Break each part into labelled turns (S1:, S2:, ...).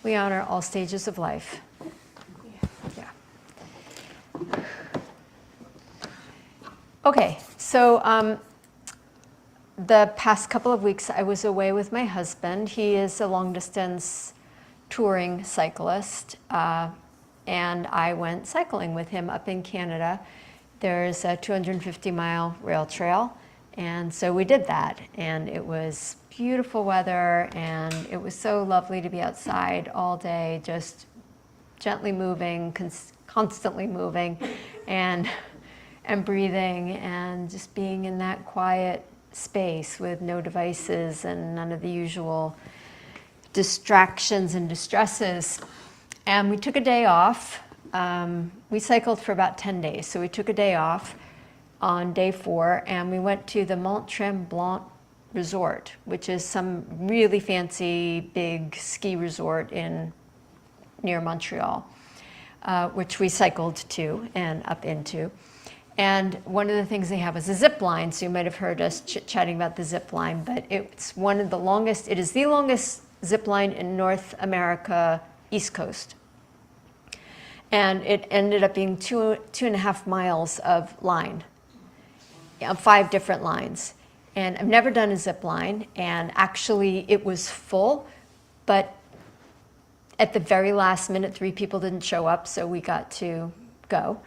S1: We honor all stages of life. Yeah. Okay, so the past couple of weeks I was away with my husband. He is a long-distance touring cyclist, and I went cycling with him up in Canada. There's a 250-mile rail trail, and so we did that, and it was beautiful weather, and it was so lovely to be outside all day, just gently moving, constantly moving, and breathing, and just being in that quiet space with no devices and none of the usual distractions and distresses. And we took a day off. We cycled for about 10 days, so we took a day off on day 4, and we went to the Mont Tremblant Resort, which is some really fancy big ski resort near Montreal, which we cycled to and up into. And one of the things they have is a zip line, so you might have heard us chit-chatting about the zip line, but it's one of the longest, it is the longest zip line in North America, East Coast. And it ended up being 2.5 miles of line, 5 different lines. And I've never done a zip line, and actually it was full, but at the very last minute, 3 people didn't show up, so we got to go.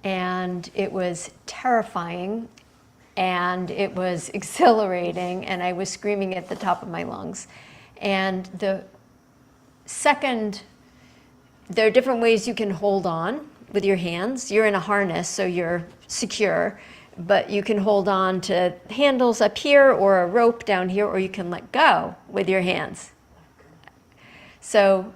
S1: And it was terrifying, and it was exhilarating, and I was screaming at the top of my lungs. And there are different ways you can hold on with your hands. You're in a harness, so you're secure, but you can hold on to handles up here or a rope down here, or you can let go with your hands. So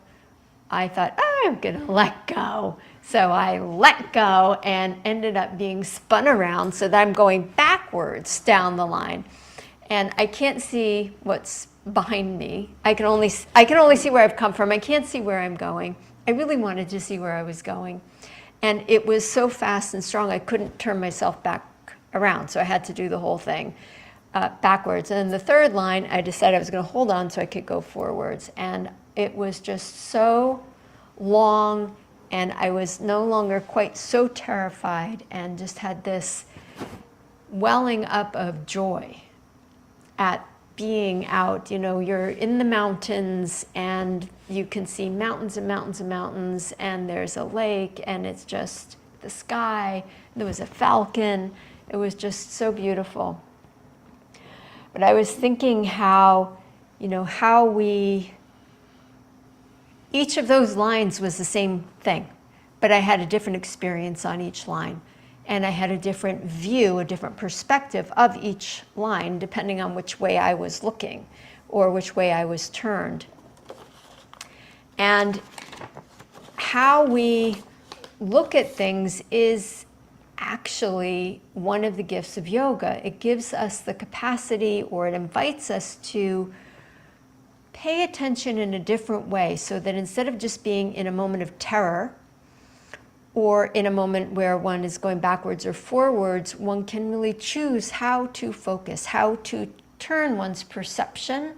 S1: I thought, I'm gonna let go. So I let go and ended up being spun around so that I'm going backwards down the line. And I can't see what's behind me. I can only see where I've come from. I can't see where I'm going. I really wanted to see where I was going. And it was so fast and strong, I couldn't turn myself back around. So I had to do the whole thing backwards. And then the third line, I decided I was gonna hold on so I could go forwards. And it was just so long, and I was no longer quite so terrified, and just had this welling up of joy at being out. You know, you're in the mountains, and you can see mountains and mountains and mountains, and there's a lake, and it's just the sky. There was a falcon. It was just so beautiful. But I was thinking how each of those lines was the same thing, but I had a different experience on each line. And I had a different view, a different perspective of each line, depending on which way I was looking or which way I was turned. And how we look at things is actually one of the gifts of yoga. It gives us the capacity, or it invites us to pay attention in a different way, so that instead of just being in a moment of terror, or in a moment where one is going backwards or forwards, one can really choose how to focus, how to turn one's perception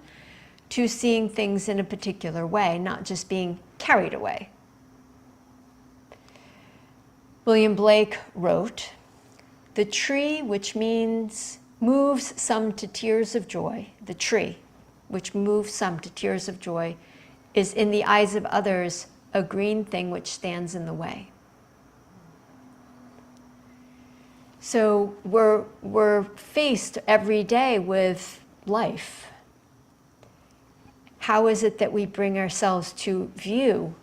S1: to seeing things in a particular way, not just being carried away. William Blake wrote, "The tree which moves some to tears of joy, the tree which moves some to tears of joy, is in the eyes of others a green thing which stands in the way." So we're faced every day with life. How is it that we bring ourselves to view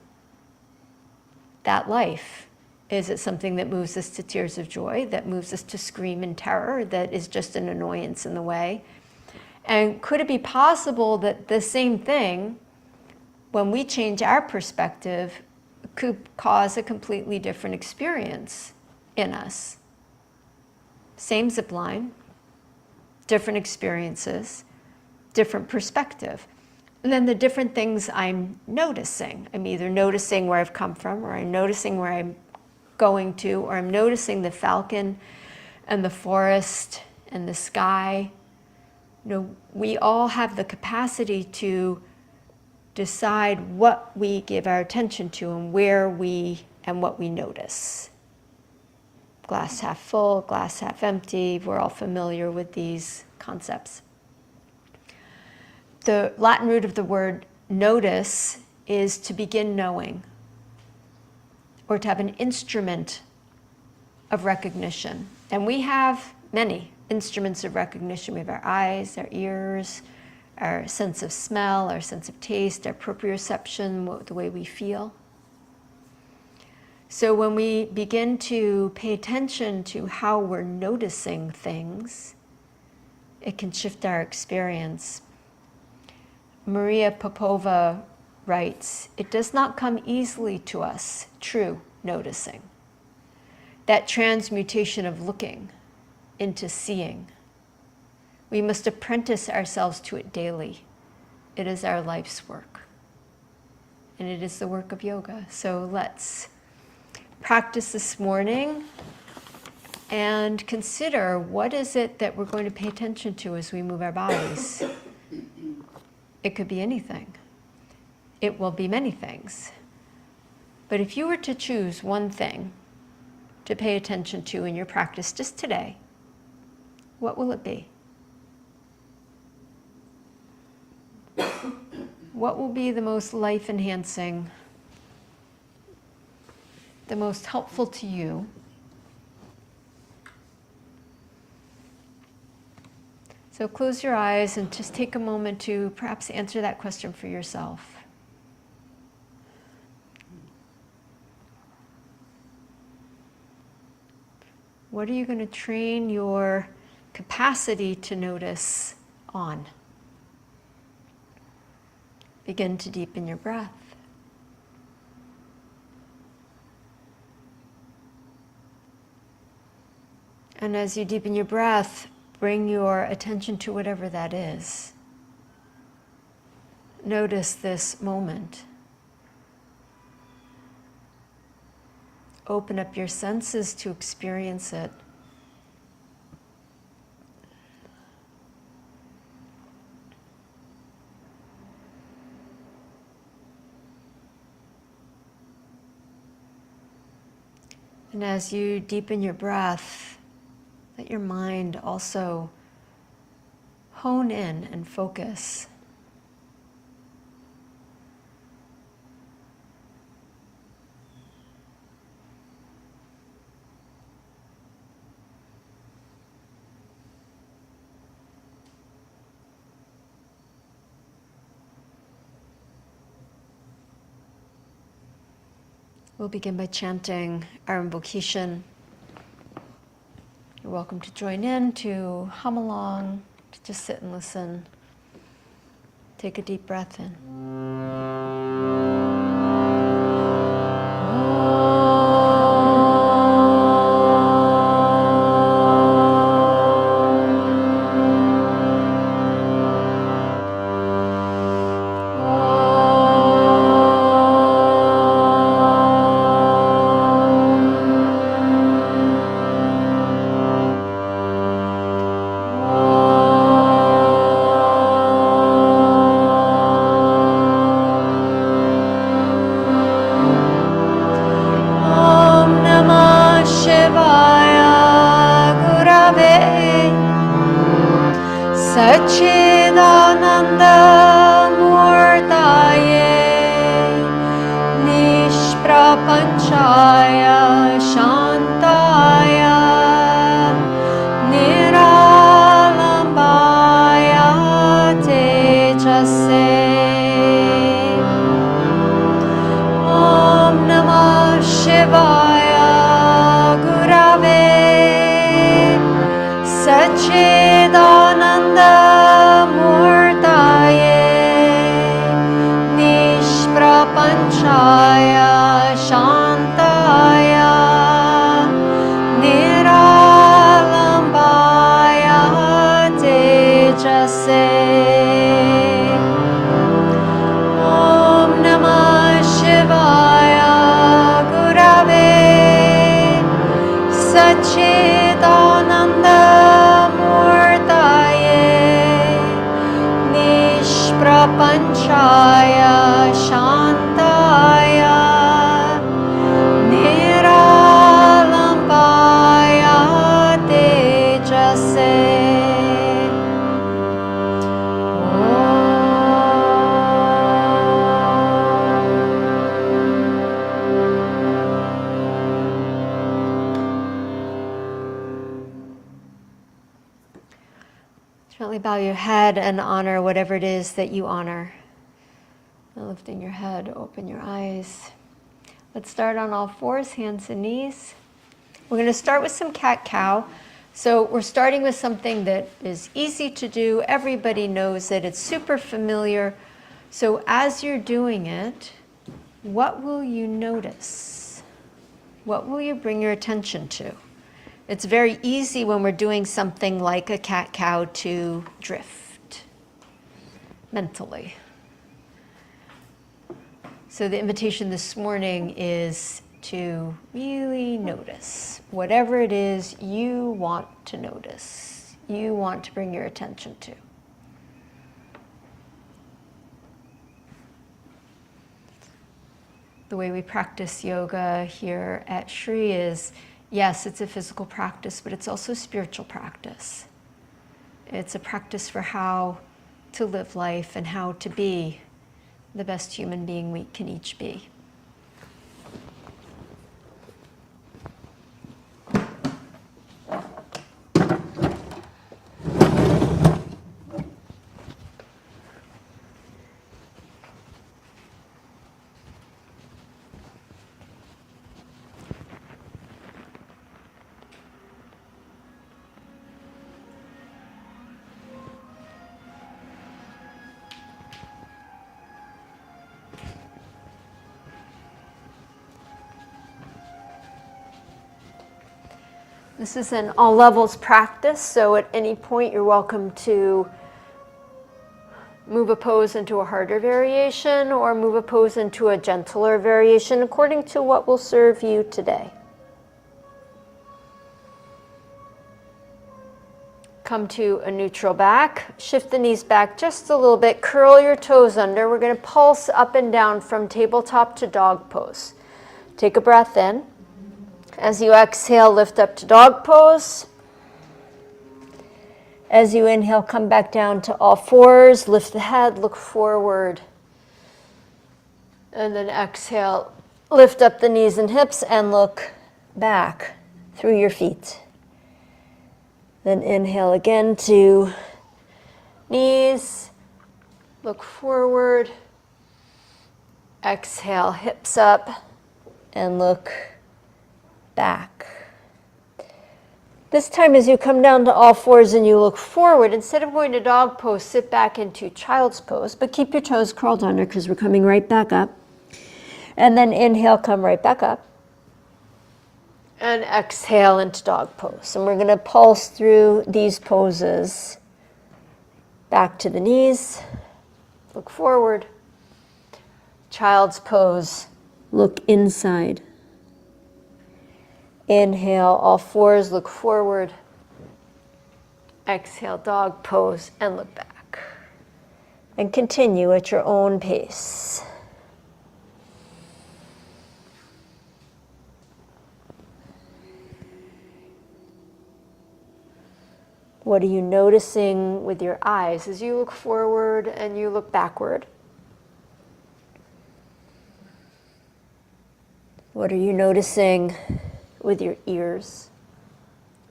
S1: that life? Is it something that moves us to tears of joy, that moves us to scream in terror, that is just an annoyance in the way? And could it be possible that the same thing, when we change our perspective, could cause a completely different experience in us? Same zip line, different experiences, different perspective. And then the different things I'm noticing. I'm either noticing where I've come from, or I'm noticing where I'm going to, or I'm noticing the falcon and the forest and the sky. You know, we all have the capacity to decide what we give our attention to and what we notice. Glass half full, glass half empty. We're all familiar with these concepts. The Latin root of the word notice is to begin knowing, or to have an instrument of recognition. And we have many instruments of recognition. We have our eyes, our ears, our sense of smell, our sense of taste, our proprioception, the way we feel. So when we begin to pay attention to how we're noticing things, it can shift our experience. Maria Popova writes, "It does not come easily to us, true noticing. That transmutation of looking into seeing. We must apprentice ourselves to it daily. It is our life's work. And it is the work of yoga." So let's practice this morning and consider, what is it that we're going to pay attention to as we move our bodies? It could be anything. It will be many things. But if you were to choose one thing to pay attention to in your practice just today, what will it be? What will be the most life-enhancing, the most helpful to you? So close your eyes and just take a moment to perhaps answer that question for yourself. What are you going to train your capacity to notice on? Begin to deepen your breath. And as you deepen your breath, bring your attention to whatever that is. Notice this moment. Open up your senses to experience it. And as you deepen your breath, let your mind also hone in and focus. We'll begin by chanting our invocation. You're welcome to join in, to hum along, to just sit and listen. Take a deep breath in. Satchidananda Murtaye Nishprapanchaya Shantaya Niralambaya Tejase Om Namah Shivaya Gurave Satchidananda Panchaya Shantaya Niralambaya Tejase Om Namah Shivaya Gurave Satchidananda Murtaye Gently bow your head and honor whatever it is that you honor. And lifting your head, open your eyes. Let's start on all fours, hands and knees. We're going to start with some cat-cow. So we're starting with something that is easy to do. Everybody knows it. It's super familiar. So as you're doing it, what will you notice? What will you bring your attention to? It's very easy when we're doing something like a cat-cow to drift mentally. So the invitation this morning is to really notice whatever it is you want to notice, you want to bring your attention to. The way we practice yoga here at Shri is, yes, it's a physical practice, but it's also a spiritual practice. It's a practice for how to live life and how to be the best human being we can each be. This is an all levels practice, so at any point you're welcome to move a pose into a harder variation or move a pose into a gentler variation according to what will serve you today. Come to a neutral back, shift the knees back just a little bit, curl your toes under. We're going to pulse up and down from tabletop to dog pose. Take a breath in. As you exhale, lift up to dog pose. As you inhale, come back down to all fours, lift the head, look forward. And then exhale, lift up the knees and hips and look back through your feet. Then inhale again to knees, look forward. Exhale, hips up and look back. This time as you come down to all fours and you look forward, instead of going to dog pose, sit back into child's pose, but keep your toes curled under because we're coming right back up. And then inhale, come right back up. And exhale into dog pose. And we're going to pulse through these poses. Back to the knees, look forward. Child's pose, look inside. Inhale, all fours, look forward. Exhale, dog pose, and look back. And continue at your own pace. What are you noticing with your eyes as you look forward and you look backward? What are you noticing with your ears?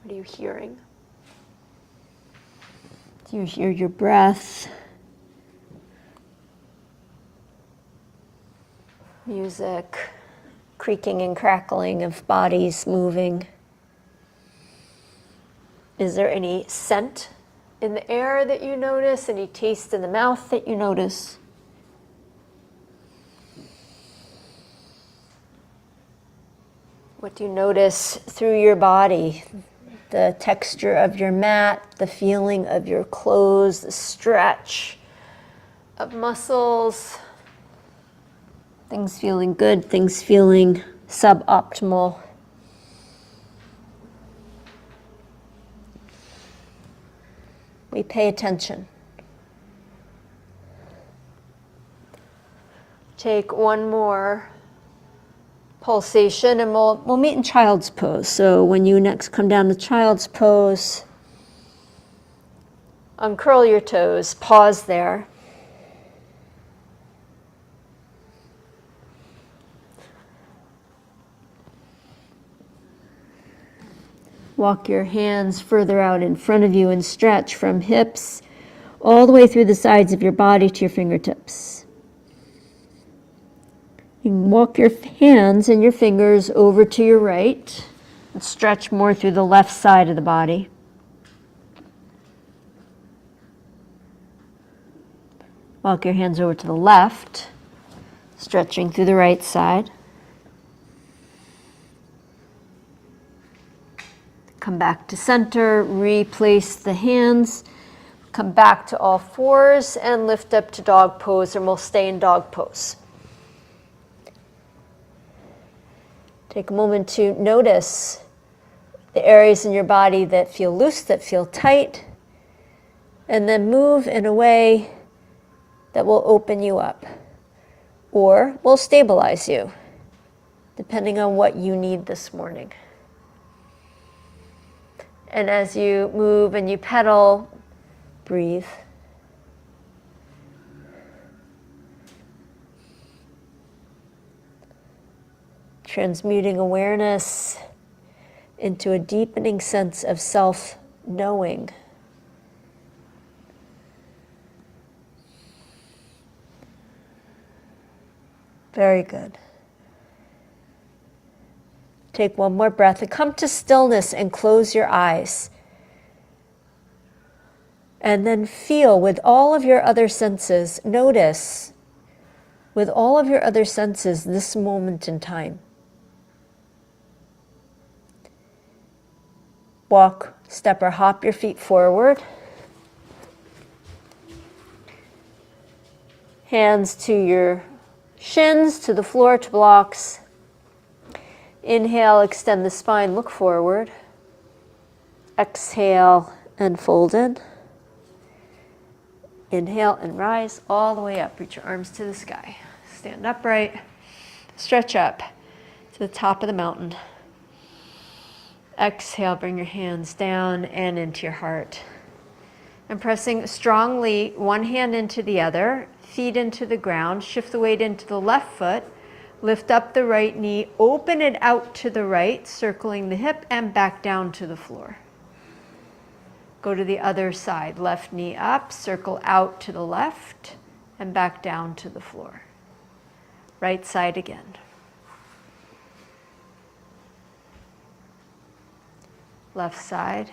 S1: What are you hearing? Do you hear your breath? Music, creaking and crackling of bodies moving. Is there any scent in the air that you notice? Any taste in the mouth that you notice? What do you notice through your body? The texture of your mat, the feeling of your clothes, the stretch of muscles. Things feeling good, things feeling suboptimal. We pay attention. Take one more pulsation and we'll meet in child's pose. So when you next come down to child's pose, uncurl your toes, pause there. Walk your hands further out in front of you and stretch from hips all the way through the sides of your body to your fingertips. You can walk your hands and your fingers over to your right and stretch more through the left side of the body. Walk your hands over to the left, stretching through the right side. Come back to center, replace the hands, come back to all fours and lift up to dog pose, and we'll stay in dog pose. Take a moment to notice the areas in your body that feel loose, that feel tight, and then move in a way that will open you up or will stabilize you, depending on what you need this morning. And as you move and you pedal, breathe. Transmuting awareness into a deepening sense of self-knowing. Very good. Take one more breath and come to stillness and close your eyes. And then feel with all of your other senses, notice with all of your other senses this moment in time. Walk, step, or hop your feet forward. Hands to your shins, to the floor, to blocks. Inhale, extend the spine, look forward. Exhale and fold in. Inhale and rise all the way up. Reach your arms to the sky. Stand upright. Stretch up to the top of the mountain. Exhale, bring your hands down and into your heart. And pressing strongly one hand into the other, feet into the ground, shift the weight into the left foot, lift up the right knee, open it out to the right, circling the hip and back down to the floor. Go to the other side, left knee up, circle out to the left and back down to the floor. Right side again. Left side.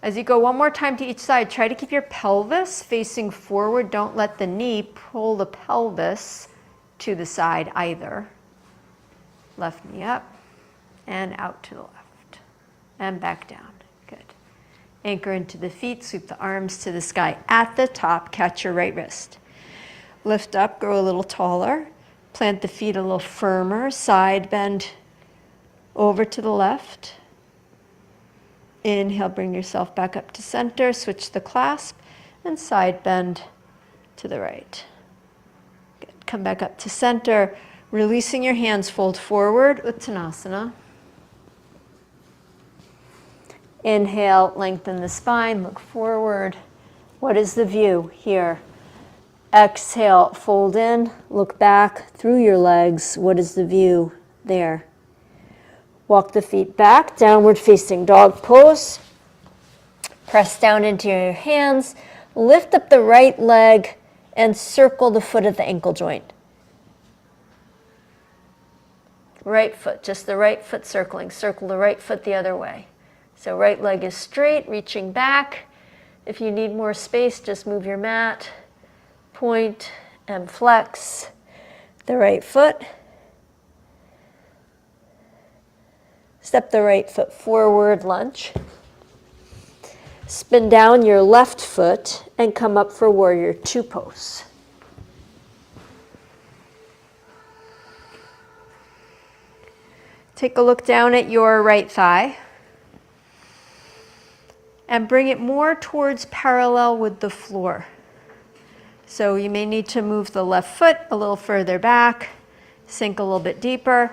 S1: As you go one more time to each side, try to keep your pelvis facing forward. Don't let the knee pull the pelvis to the side either. Left knee up and out to the left and back down. Good. Anchor into the feet, sweep the arms to the sky. At the top, catch your right wrist. Lift up, grow a little taller. Plant the feet a little firmer. Side bend over to the left. Inhale, bring yourself back up to center, switch the clasp, and side bend to the right. Good. Come back up to center, releasing your hands, fold forward, Uttanasana. Inhale, lengthen the spine, look forward. What is the view here? Exhale, fold in, look back through your legs. What is the view there? Walk the feet back, downward facing dog pose. Press down into your hands. Lift up the right leg and circle the foot at the ankle joint. Right foot, just the right foot circling. Circle the right foot the other way. So right leg is straight, reaching back. If you need more space, just move your mat. Point and flex the right foot. Step the right foot forward, lunge. Spin down your left foot and come up for warrior two pose. Take a look down at your right thigh and bring it more towards parallel with the floor. So you may need to move the left foot a little further back, sink a little bit deeper.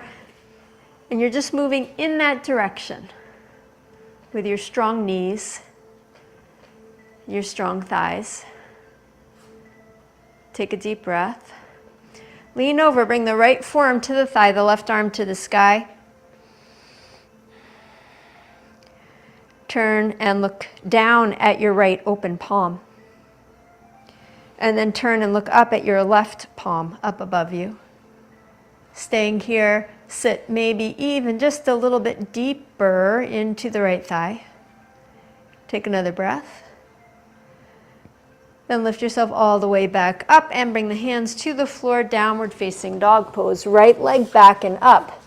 S1: And you're just moving in that direction with your strong knees, your strong thighs. Take a deep breath. Lean over, bring the right forearm to the thigh, the left arm to the sky. turn and look down at your right open palm. And then turn and look up at your left palm up above you. Staying here, sit maybe even just a little bit deeper into the right thigh. Take another breath. Then lift yourself all the way back up and bring the hands to the floor, downward facing dog pose. Right leg back and up.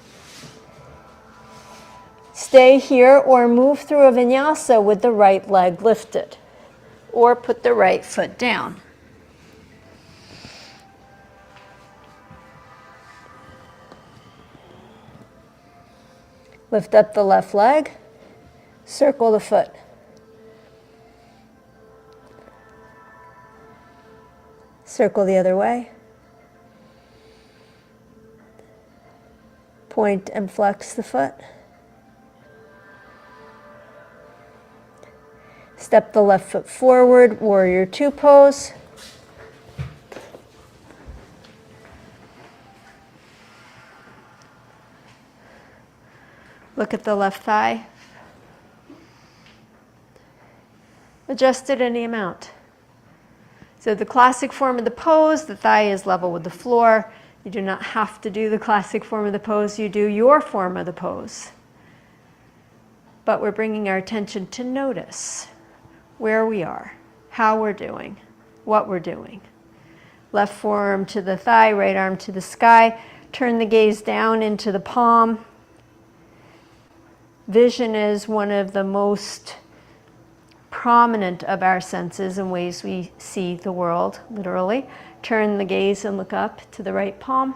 S1: Stay here or move through a vinyasa with the right leg lifted. Or put the right foot down. Lift up the left leg, circle the foot. Circle the other way. Point and flex the foot. Step the left foot forward, warrior two pose. Look at the left thigh. Adjust it any amount. So the classic form of the pose, the thigh is level with the floor. You do not have to do the classic form of the pose, you do your form of the pose. But we're bringing our attention to notice where we are, how we're doing, what we're doing. Left forearm to the thigh, right arm to the sky. Turn the gaze down into the palm. Vision is one of the most prominent of our senses and ways we see the world, literally. Turn the gaze and look up to the right palm.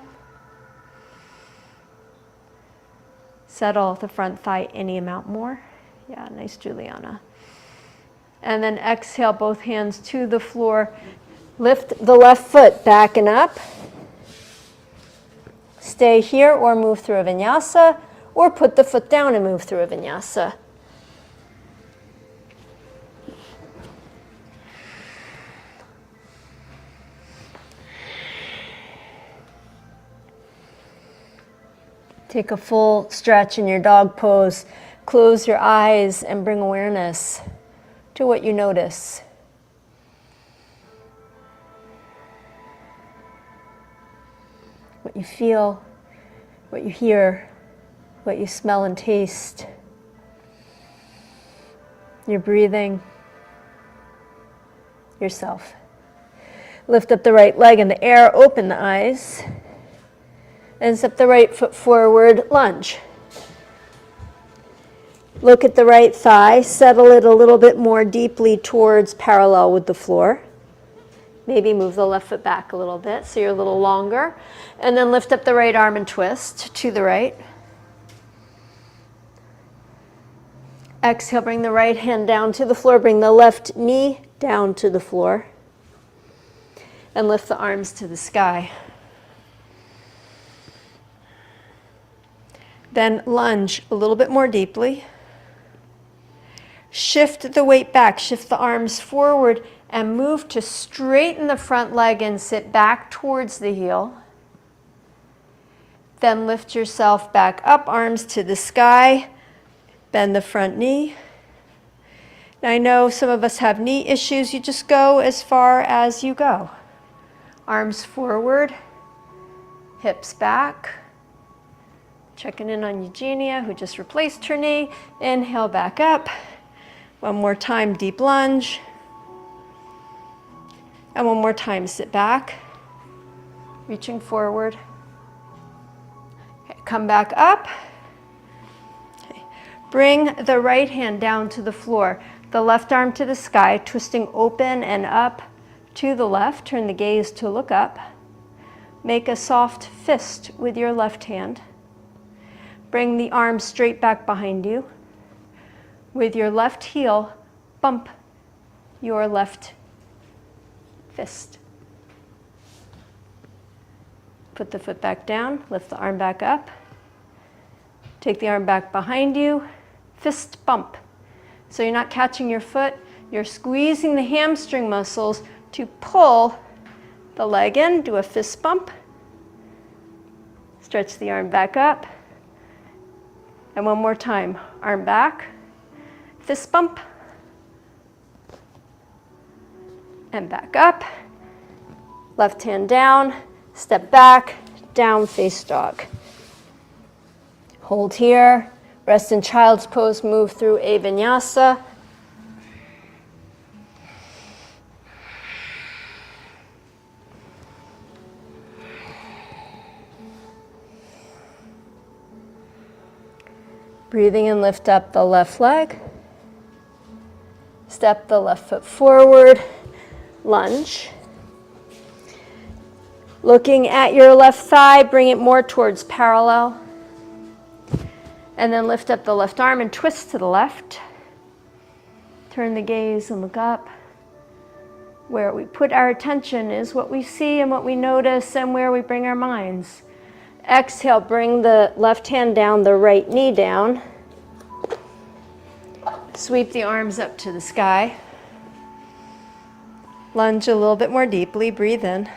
S1: Settle the front thigh any amount more. Yeah, nice, Juliana. And then exhale, both hands to the floor. Lift the left foot back and up. Stay here or move through a vinyasa, or put the foot down and move through a vinyasa. Take a full stretch in your dog pose. Close your eyes and bring awareness to what you notice. What you feel, what you hear, what you smell and taste. Your breathing, yourself. Lift up the right leg in the air, open the eyes. And step the right foot forward, lunge. Look at the right thigh, settle it a little bit more deeply towards parallel with the floor. Maybe move the left foot back a little bit so you're a little longer. And then lift up the right arm and twist to the right. Exhale, bring the right hand down to the floor, bring the left knee down to the floor. And lift the arms to the sky. Then lunge a little bit more deeply. Shift the weight back, shift the arms forward, and move to straighten the front leg and sit back towards the heel. Then lift yourself back up, arms to the sky, bend the front knee. Now I know some of us have knee issues, you just go as far as you go. Arms forward, hips back. Checking in on Eugenia, who just replaced her knee. Inhale back up. One more time, deep lunge. And one more time, sit back. Reaching forward. Okay, come back up. Okay. Bring the right hand down to the floor. The left arm to the sky, twisting open and up to the left. Turn the gaze to look up. Make a soft fist with your left hand. Bring the arm straight back behind you. With your left heel, bump your left fist. Put the foot back down, lift the arm back up. Take the arm back behind you, fist bump. So you're not catching your foot, you're squeezing the hamstring muscles to pull the leg in. Do a fist bump. Stretch the arm back up. And one more time, arm back, fist bump. And back up. Left hand down, step back, down face dog. Hold here, rest in child's pose, move through a vinyasa. Breathing in, lift up the left leg. Step the left foot forward, lunge. Looking at your left thigh, bring it more towards parallel. And then lift up the left arm and twist to the left. Turn the gaze and look up. Where we put our attention is what we see and what we notice and where we bring our minds. Exhale, bring the left hand down, the right knee down. Sweep the arms up to the sky. Lunge a little bit more deeply, breathe in.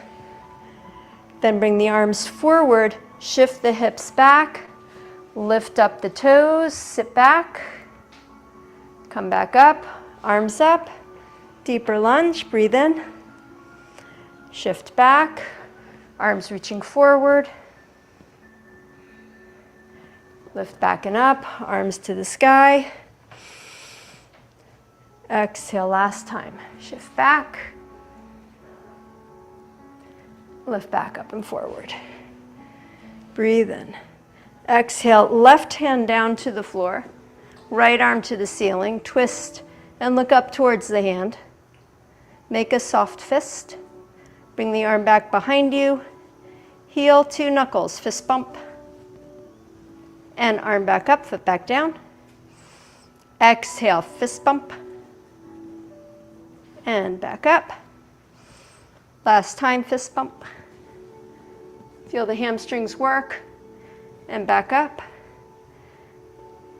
S1: Then bring the arms forward, shift the hips back, lift up the toes, sit back, come back up, arms up, deeper lunge, breathe in, shift back, arms reaching forward, lift back and up, arms to the sky. Exhale, last time, shift back, lift back up and forward. Breathe in. Exhale, left hand down to the floor, right arm to the ceiling, twist and look up towards the hand. Make a soft fist. Bring the arm back behind you. Heel to knuckles, fist bump. And arm back up, foot back down. Exhale, fist bump. And back up. Last time, fist bump. Feel the hamstrings work. And back up.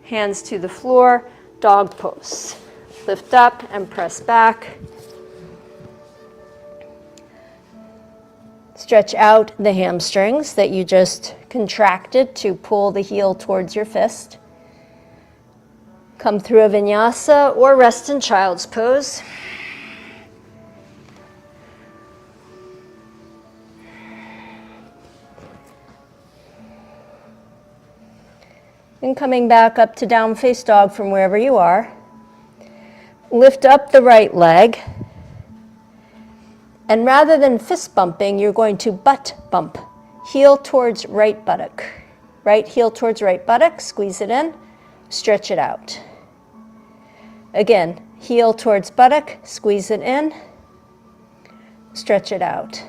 S1: Hands to the floor, dog pose. Lift up and press back. Stretch out the hamstrings that you just contracted to pull the heel towards your fist. Come through a vinyasa or rest in child's pose. And coming back up to down face dog from wherever you are. Lift up the right leg. And rather than fist bumping, you're going to butt bump. Heel towards right buttock. Right heel towards right buttock, squeeze it in, stretch it out. Again, heel towards buttock, squeeze it in, stretch it out.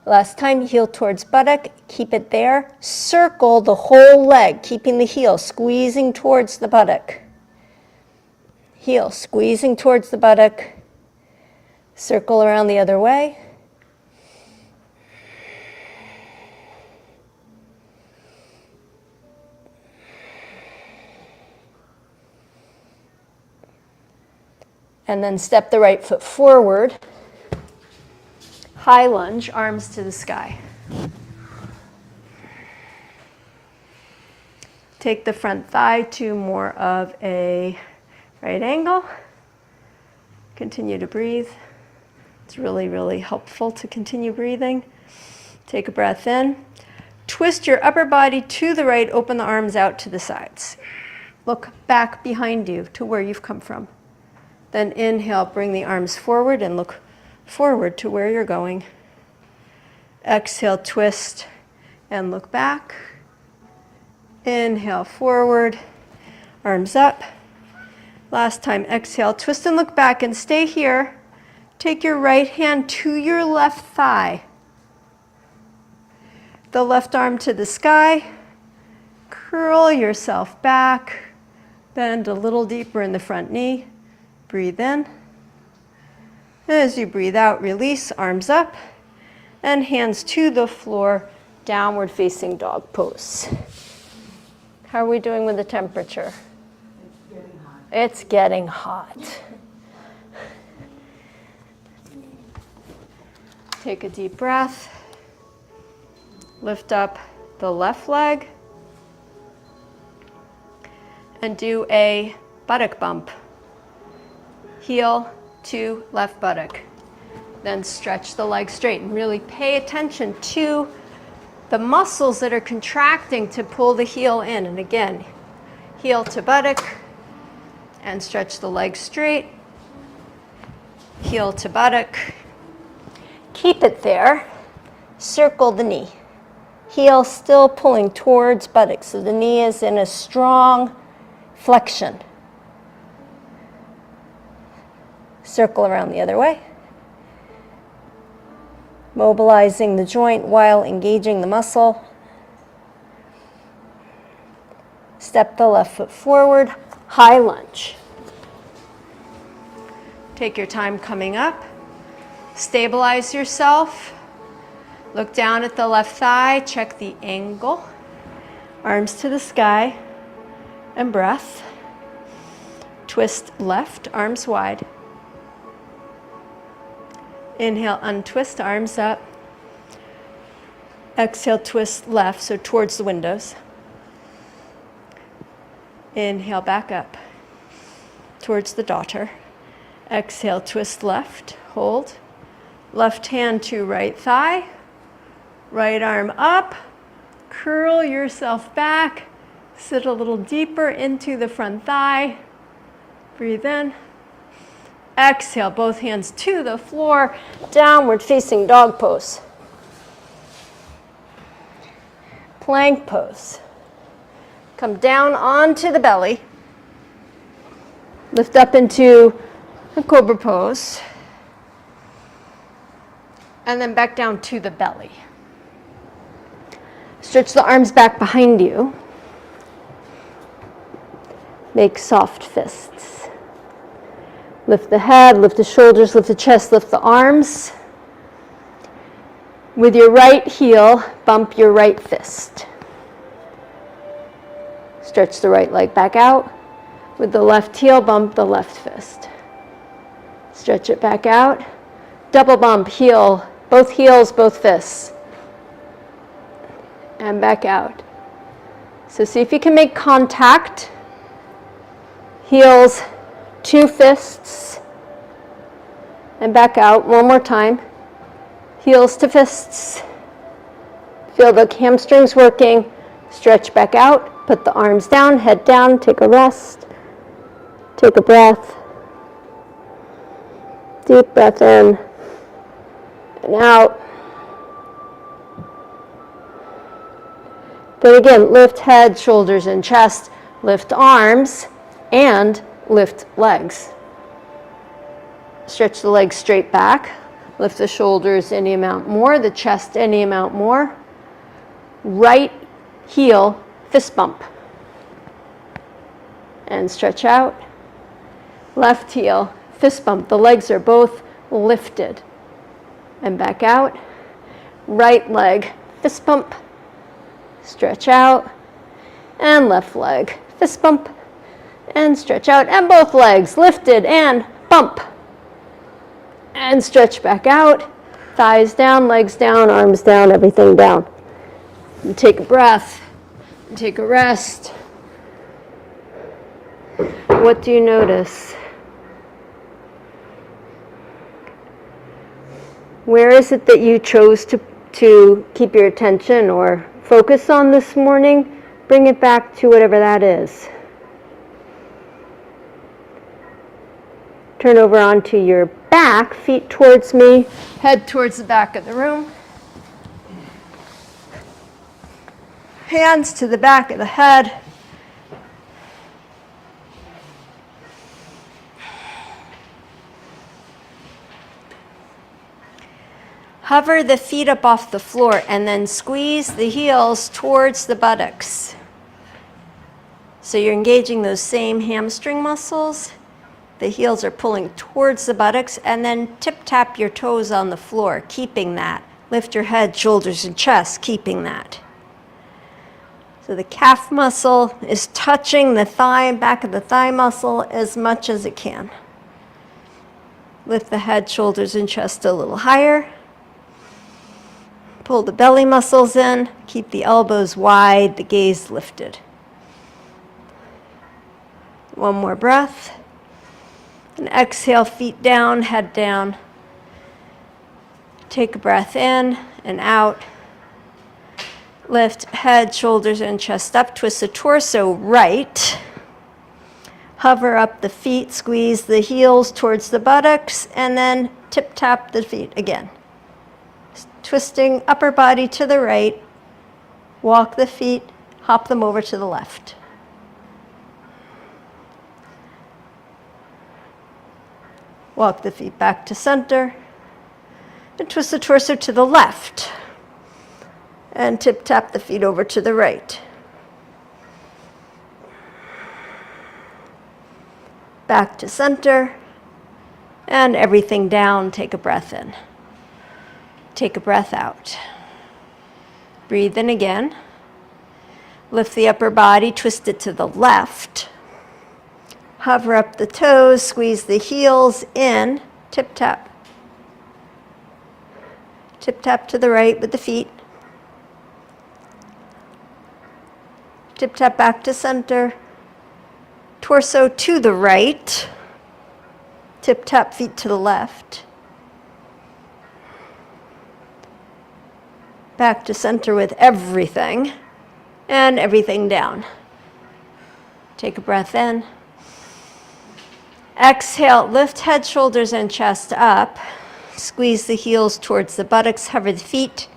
S1: Last time, heel towards buttock, keep it there. Circle the whole leg, keeping the heel squeezing towards the buttock. Heel squeezing towards the buttock. Circle around the other way. And then step the right foot forward. High lunge, arms to the sky. Take the front thigh to more of a right angle. Continue to breathe. It's really, really helpful to continue breathing. Take a breath in. Twist your upper body to the right, open the arms out to the sides. Look back behind you to where you've come from. Then inhale, bring the arms forward and look forward to where you're going. Exhale, twist and look back. Inhale, forward, arms up. Last time, exhale, twist and look back and stay here. Take your right hand to your left thigh. The left arm to the sky. Curl yourself back. Bend a little deeper in the front knee. Breathe in. As you breathe out, release, arms up, and hands to the floor, downward facing dog pose. How are we doing with the temperature? It's getting hot. Take a deep breath. Lift up the left leg. And do a buttock bump. Heel to left buttock. Then stretch the leg straight and really pay attention to the muscles that are contracting to pull the heel in. And again, heel to buttock and stretch the leg straight. Heel to buttock. Keep it there. Circle the knee. Heel still pulling towards buttock, so the knee is in a strong flexion. Circle around the other way. Mobilizing the joint while engaging the muscle. Step the left foot forward, high lunge. Take your time coming up. Stabilize yourself. Look down at the left thigh, check the angle. Arms to the sky and breath. Twist left, arms wide. Inhale, untwist, arms up. Exhale, twist left, so towards the windows. Inhale, back up towards the daughter. Exhale, twist left, hold. Left hand to right thigh. Right arm up, curl yourself back, sit a little deeper into the front thigh. Breathe in. Exhale, both hands to the floor, downward facing dog pose. Plank pose. Come down onto the belly. Lift up into a cobra pose. And then back down to the belly. Stretch the arms back behind you. Make soft fists. Lift the head, lift the shoulders, lift the chest, lift the arms. With your right heel, bump your right fist. Stretch the right leg back out. With the left heel, bump the left fist. Stretch it back out. Double bump, heel, both heels, both fists. And back out. So see if you can make contact. Heels, two fists. And back out one more time. Heels to fists. Feel the hamstrings working. Stretch back out. Put the arms down, head down, take a rest. Take a breath. Deep breath in and out. Then again, lift head, shoulders, and chest. Lift arms and lift legs. Stretch the legs straight back. Lift the shoulders any amount more, the chest any amount more. Right heel, fist bump. And stretch out. Left heel, fist bump. The legs are both lifted. And back out. Right leg, fist bump. Stretch out. And left leg, fist bump. And stretch out. And both legs lifted and bump. And stretch back out. Thighs down, legs down, arms down, everything down. And take a breath. And take a rest. What do you notice? Where is it that you chose to keep your attention or focus on this morning? Bring it back to whatever that is. Turn over onto your back, feet towards me, head towards the back of the room. Hands to the back of the head. Hover the feet up off the floor and then squeeze the heels towards the buttocks. So you're engaging those same hamstring muscles. The heels are pulling towards the buttocks, and then tip-tap your toes on the floor, keeping that. Lift your head, shoulders, and chest, keeping that. So the calf muscle is touching the thigh, back of the thigh muscle as much as it can. Lift the head, shoulders, and chest a little higher. Pull the belly muscles in, keep the elbows wide, the gaze lifted. One more breath. And exhale, feet down, head down. Take a breath in and out. Lift head, shoulders, and chest up. Twist the torso right. Hover up the feet, squeeze the heels towards the buttocks, and then tip tap the feet again. Twisting upper body to the right. Walk the feet, hop them over to the left. Walk the feet back to center. And twist the torso to the left. And tip tap the feet over to the right. Back to center. And everything down, take a breath in. Take a breath out. Breathe in again. Lift the upper body, twist it to the left. Hover up the toes, squeeze the heels in, tip tap. Tip tap to the right with the feet. Tip tap back to center. Torso to the right. Tip tap feet to the left. Back to center with everything. And everything down. Take a breath in. Exhale, lift head, shoulders, and chest up. Squeeze the heels towards the buttocks, hover the feet,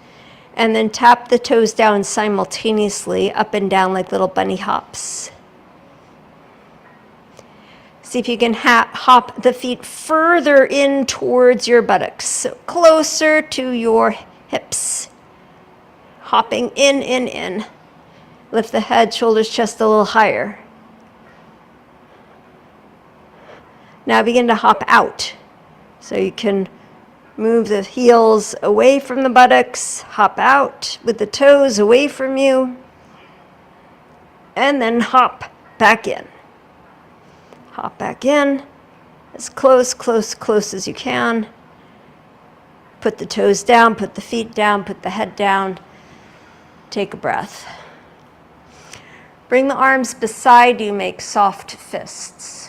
S1: and then tap the toes down simultaneously, up and down like little bunny hops. See if you can hop the feet further in towards your buttocks, so closer to your hips. Hopping in. Lift the head, shoulders, chest a little higher. Now begin to hop out. So you can move the heels away from the buttocks, hop out with the toes away from you, and then hop back in. Hop back in, as close as you can. Put the toes down, put the feet down, put the head down. Take a breath. Bring the arms beside you, make soft fists.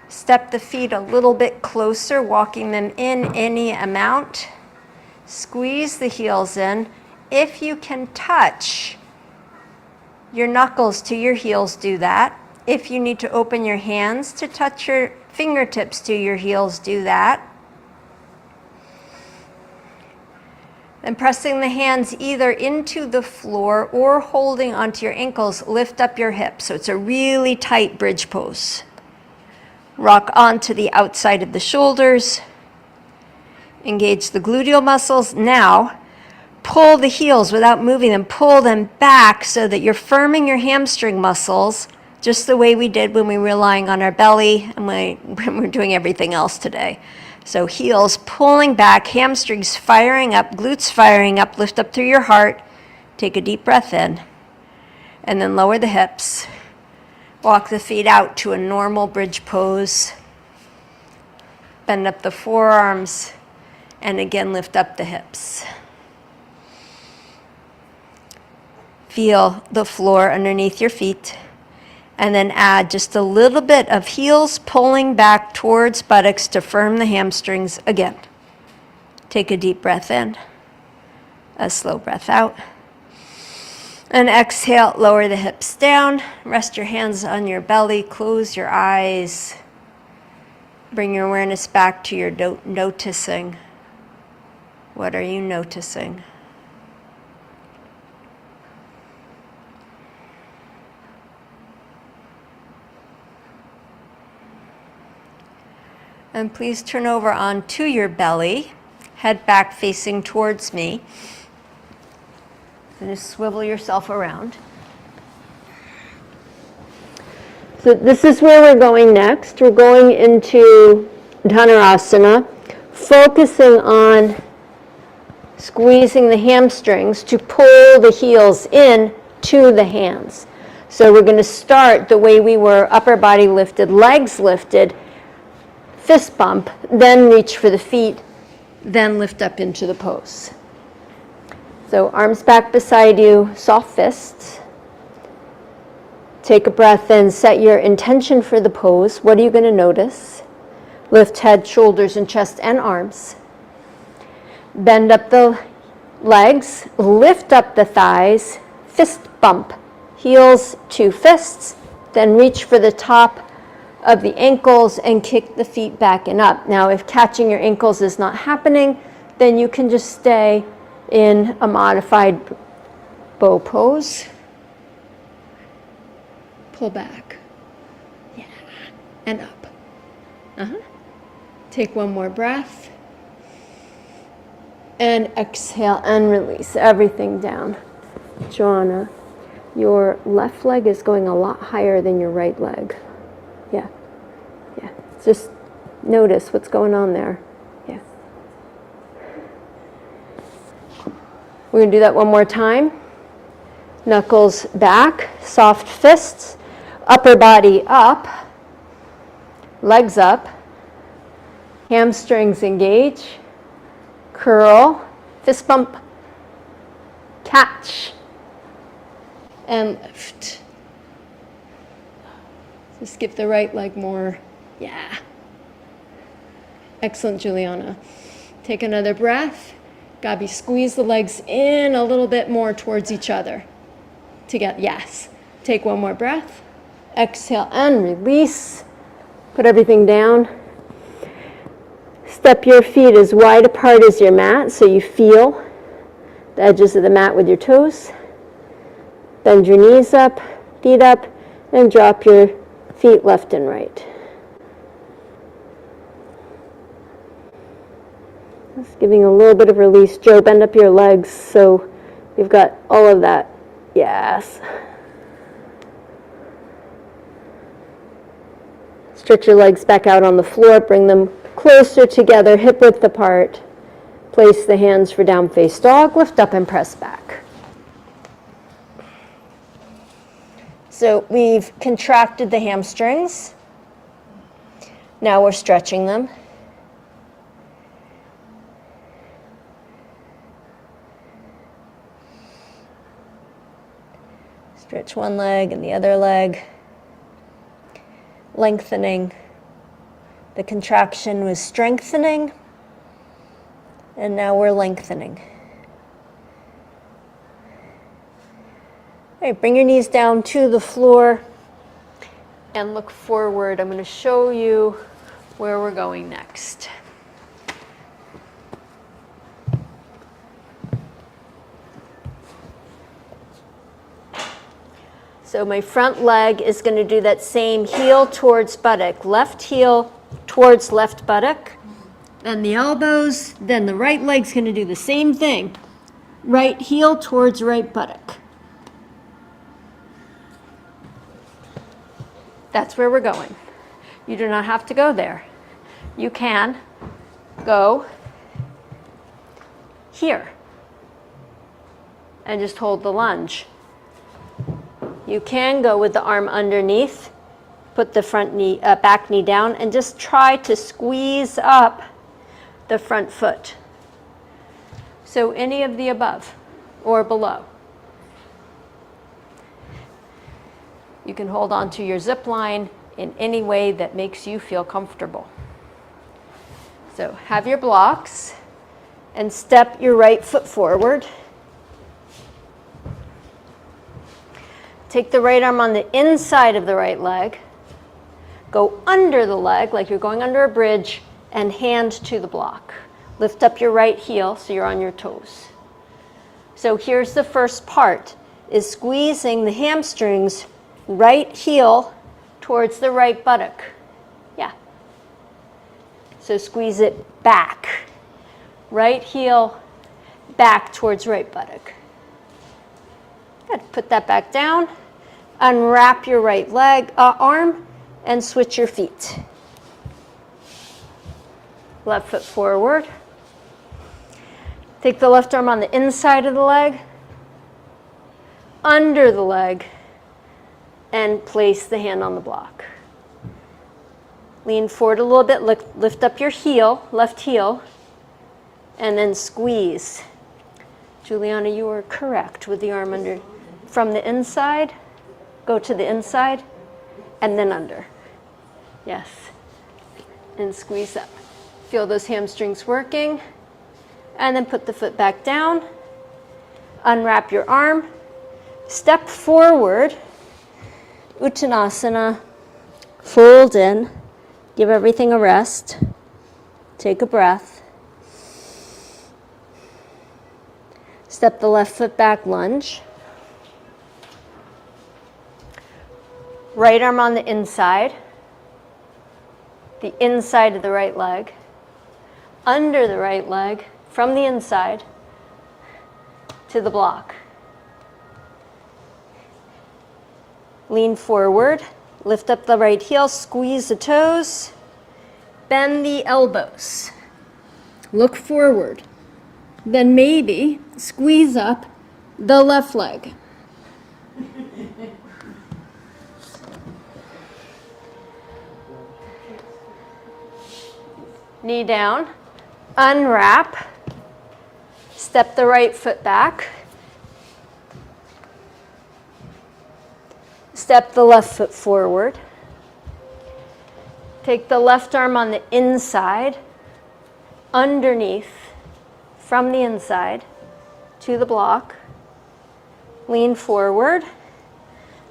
S1: Step the feet a little bit closer, walking them in any amount. Squeeze the heels in. If you can touch your knuckles to your heels, do that. If you need to open your hands to touch your fingertips to your heels, do that. Then pressing the hands either into the floor or holding onto your ankles, lift up your hips. So it's a really tight bridge pose. Rock onto the outside of the shoulders. Engage the gluteal muscles. Now, pull the heels without moving them. Pull them back so that you're firming your hamstring muscles, just the way we did when we were lying on our belly and when we're doing everything else today. So heels pulling back, hamstrings firing up, glutes firing up, lift up through your heart. Take a deep breath in, and then lower the hips. Walk the feet out to a normal bridge pose. Bend up the forearms, and again lift up the hips. Feel the floor underneath your feet. And then add just a little bit of heels pulling back towards buttocks to firm the hamstrings again. Take a deep breath in, a slow breath out. And exhale, lower the hips down. Rest your hands on your belly, close your eyes. Bring your awareness back to your noticing. What are you noticing? And please turn over onto your belly, head back facing towards me. And just swivel yourself around. So this is where we're going next. We're going into Dhanurasana, focusing on squeezing the hamstrings to pull the heels in to the hands. So we're going to start the way we were, upper body lifted, legs lifted, fist bump, then reach for the feet, then lift up into the pose. So arms back beside you, soft fists. Take a breath in, set your intention for the pose. What are you going to notice? Lift head, shoulders, and chest and arms. Bend up the legs, lift up the thighs, fist bump. Heels to fists, then reach for the top of the ankles and kick the feet back and up. Now, if catching your ankles is not happening, then you can just stay in a modified bow pose. Pull back. Yeah. And up. Take one more breath. And exhale and release everything down. Joanna, your left leg is going a lot higher than your right leg. Yeah. Yeah. Just notice what's going on there. Yeah. We're going to do that one more time. Knuckles back, soft fists, upper body up, legs up, hamstrings engage, curl, fist bump, catch, and lift. Just give the right leg more. Yeah. Excellent, Juliana. Take another breath. Gabi, squeeze the legs in a little bit more towards each other. Together, yes. Take one more breath. Exhale and release. Put everything down. Step your feet as wide apart as your mat so you feel the edges of the mat with your toes. Bend your knees up, feet up, and drop your feet left and right. Just giving a little bit of release. Joe, bend up your legs so you've got all of that. Yes. Stretch your legs back out on the floor. Bring them closer together, hip width apart. Place the hands for down face dog. Lift up and press back. So we've contracted the hamstrings. Now we're stretching them. Stretch one leg and the other leg. Lengthening. The contraction was strengthening, and now we're lengthening. All right, bring your knees down to the floor and look forward. I'm going to show you where we're going next. So my front leg is going to do that same heel towards buttock, left heel towards left buttock, then the elbows, then the right leg's going to do the same thing. Right heel towards right buttock. That's where we're going. You do not have to go there. You can go here and just hold the lunge. You can go with the arm underneath, put the front knee, back knee down, and just try to squeeze up the front foot. So any of the above or below. You can hold on to your zip line in any way that makes you feel comfortable. So have your blocks and step your right foot forward. Take the right arm on the inside of the right leg. Go under the leg like you're going under a bridge and hand to the block. Lift up your right heel so you're on your toes. So here's the first part, is squeezing the hamstrings, right heel towards the right buttock. Yeah. So squeeze it back. Right heel back towards right buttock. Good. Put that back down. Unwrap your right leg, arm, and switch your feet. Left foot forward. Take the left arm on the inside of the leg, under the leg, and place the hand on the block. Lean forward a little bit, lift up your heel, left heel, and then squeeze. Juliana, you are correct with the arm under. From the inside, go to the inside and then under. Yes. And squeeze up. Feel those hamstrings working. And then put the foot back down. Unwrap your arm. Step forward. Uttanasana. Fold in. Give everything a rest. Take a breath. Step the left foot back, lunge. Right arm on the inside of the right leg, under the right leg, from the inside to the block. Lean forward, lift up the right heel, squeeze the toes, bend the elbows. Look forward. Then maybe squeeze up the left leg. Knee down, unwrap, step the right foot back, step the left foot forward, take the left arm on the inside, underneath, from the inside to the block, lean forward,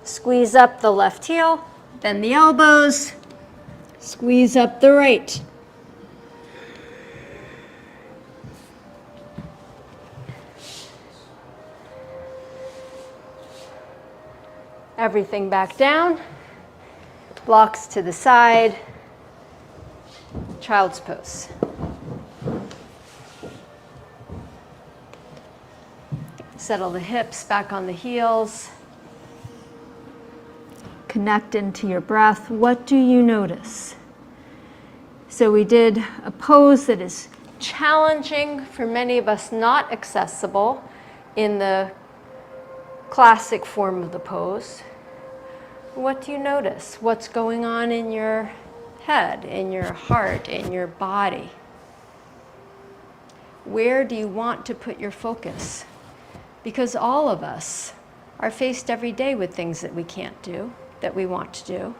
S1: squeeze up the left heel, bend the elbows, squeeze up the right. Everything back down, blocks to the side, child's pose. Settle the hips back on the heels. Connect into your breath. What do you notice? So we did a pose that is challenging for many of us, not accessible in the classic form of the pose. What do you notice? What's going on in your head, in your heart, in your body? Where do you want to put your focus? Because all of us are faced every day with things that we can't do, that we want to do,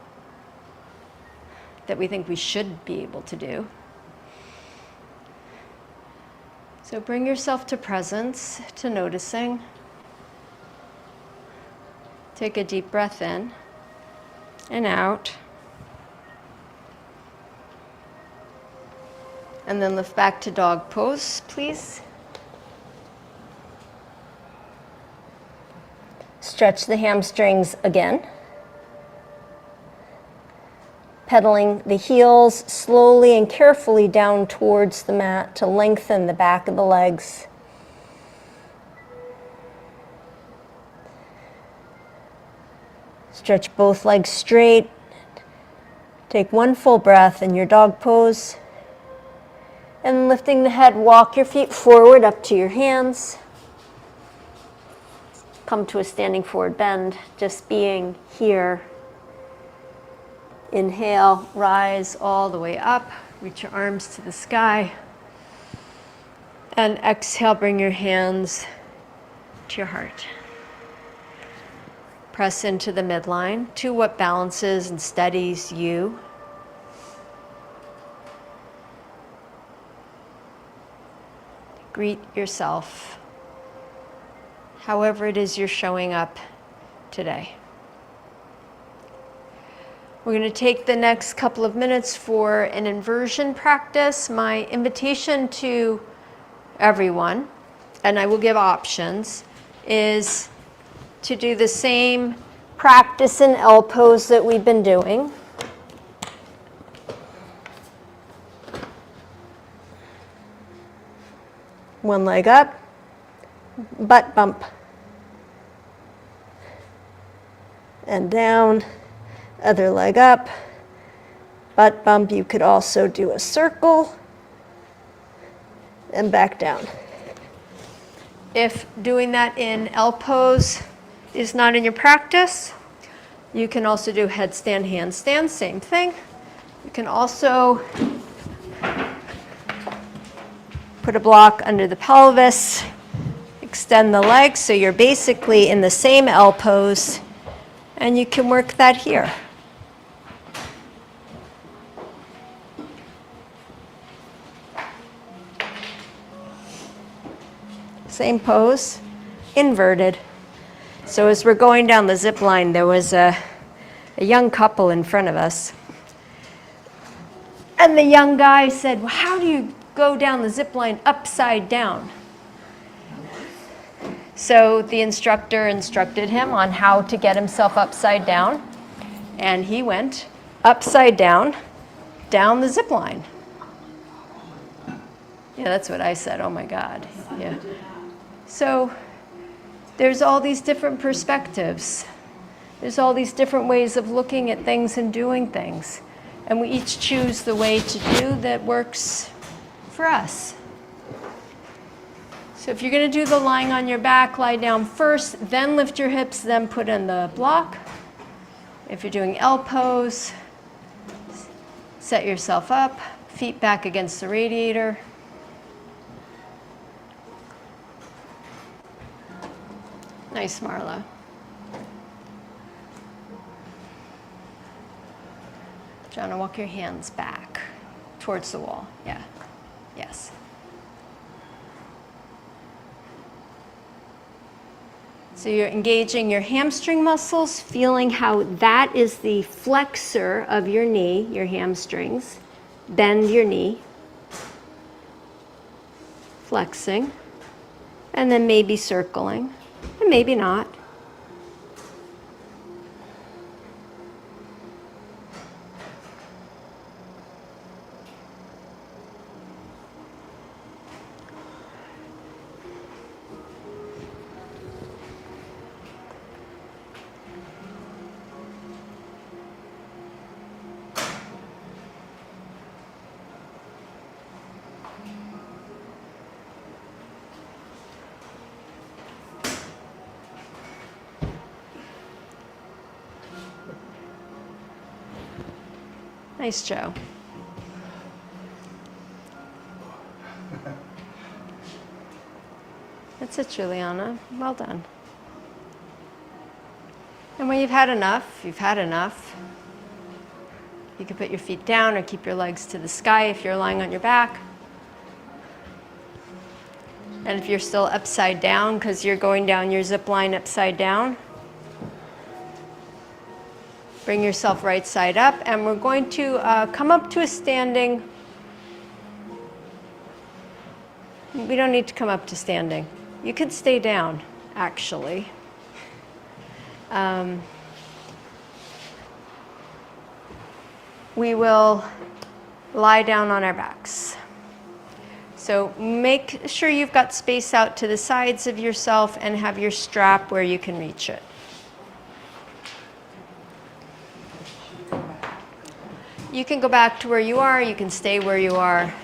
S1: that we think we should be able to do. So bring yourself to presence, to noticing. Take a deep breath in and out. And then lift back to dog pose, please. Stretch the hamstrings again. Pedaling the heels slowly and carefully down towards the mat to lengthen the back of the legs. Stretch both legs straight. Take one full breath in your dog pose. And lifting the head, walk your feet forward up to your hands. Come to a standing forward bend, just being here. Inhale, rise all the way up. Reach your arms to the sky. And exhale, bring your hands to your heart. Press into the midline, to what balances and steadies you. Greet yourself, however it is you're showing up today. We're going to take the next couple of minutes for an inversion practice. My invitation to everyone, and I will give options, is to do the same practice in L pose that we've been doing. One leg up, butt bump, and down, other leg up, butt bump. You could also do a circle and back down. If doing that in L pose is not in your practice, you can also do headstand, handstand, same thing. You can also put a block under the pelvis, extend the legs so you're basically in the same L pose, And you can work that here. Same pose, inverted. So as we're going down the zip line, there was a young couple in front of us. And the young guy said, well, how do you go down the zip line upside down? So the instructor instructed him on how to get himself upside down. And he went upside down the zip line. Yeah, that's what I said. Oh my God. Yeah. So there's all these different perspectives. There's all these different ways of looking at things and doing things. And we each choose the way to do that works for us. So if you're going to do the lying on your back, lie down first, then lift your hips, then put in the block. If you're doing L pose, set yourself up, feet back against the radiator. Nice, Marla. Jana, walk your hands back towards the wall. Yeah. Yes. So you're engaging your hamstring muscles, feeling how that is the flexor of your knee, your hamstrings. Bend your knee. Flexing. And then maybe circling. And maybe not. Nice, Joe. That's it, Juliana. Well done. And when you've had enough, you've had enough. You can put your feet down or keep your legs to the sky if you're lying on your back. And if you're still upside down because you're going down your zip line upside down, bring yourself right side up, and we're going to come up to a standing. We don't need to come up to standing. You could stay down, actually. We will lie down on our backs. So make sure you've got space out to the sides of yourself and have your strap where you can reach it. You can go back to where you are, you can stay where you are.